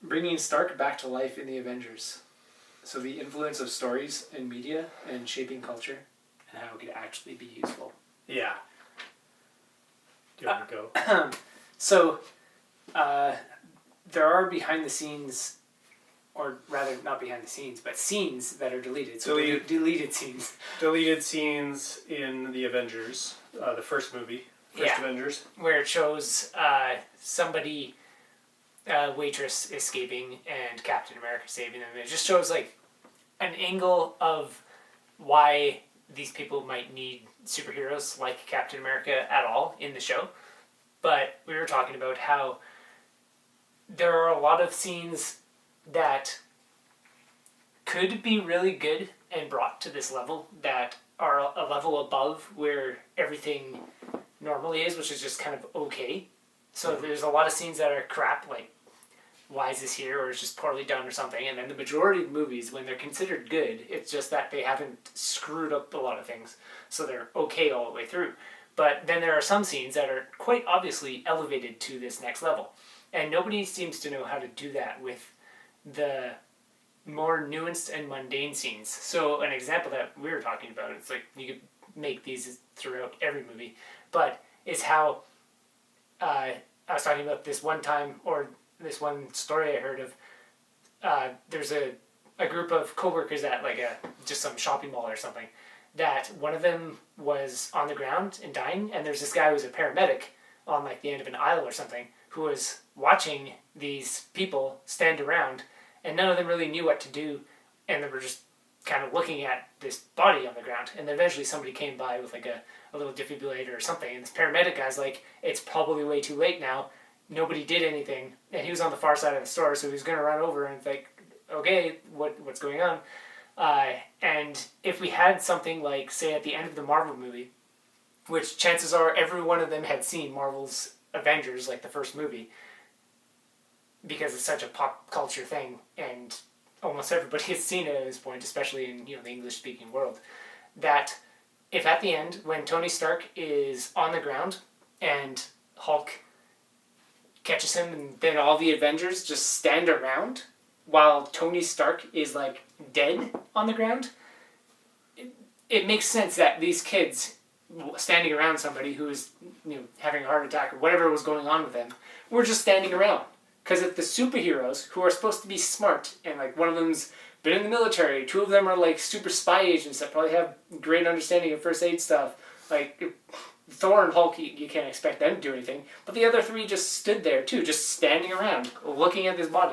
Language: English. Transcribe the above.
Bringing Stark back to life in the Avengers. So the influence of stories and media and shaping culture and how it could actually be useful. Yeah. Do you want to go? So, there are behind the scenes, or rather not behind the scenes, but scenes that are deleted. So deleted scenes. Deleted scenes in the Avengers, the first movie. First Avengers. Where it shows somebody, waitress escaping and Captain America saving them. It just shows like an angle of why these people might need superheroes like Captain America at all in the show. But we were talking about how there are a lot of scenes that could be really good and brought to this level that are a level above where everything normally is, which is just kind of okay. So there's a lot of scenes that are crap, like why is this here, or it's just poorly done or something. And then the majority of movies, when they're considered good, it's just that they haven't screwed up a lot of things, so they're okay all the way through. But then there are some scenes that are quite obviously elevated to this next level. And nobody seems to know how to do that with the more nuanced and mundane scenes. So an example that we were talking about, it's like you could make these throughout every movie, but is how I was talking about this one time, or this one story I heard of, there's a group of coworkers at like just some shopping mall or something, that one of them was on the ground and dying, and there's this guy who was a paramedic on like the end of an aisle or something who was watching these people stand around, and none of them really knew what to do, and they were just kind of looking at this body on the ground. And then eventually somebody came by with like a little defibrillator or something, and this paramedic guy's like, it's probably way too late now, nobody did anything, and he was on the far side of the store, so he was going to run over and like, okay, what's going on? And if we had something like, say, at the end of the Marvel movie, which chances are every one of them had seen Marvel's Avengers, like the first movie, because it's such a pop culture thing, and almost everybody has seen it at this point, especially in the English-speaking world, that if at the end, when Tony Stark is on the ground and Hulk catches him, and then all the Avengers just stand around while Tony Stark is like dead on the ground, it makes sense that these kids standing around somebody who is having a heart attack or whatever was going on with them were just standing around. Because if the superheroes, who are supposed to be smart, and like one of them's been in the military, two of them are like super spy agents that probably have great understanding of first aid stuff, like Thor and Hulk, you can't expect them to do anything, but the other three just stood there too, just standing around, looking at this body.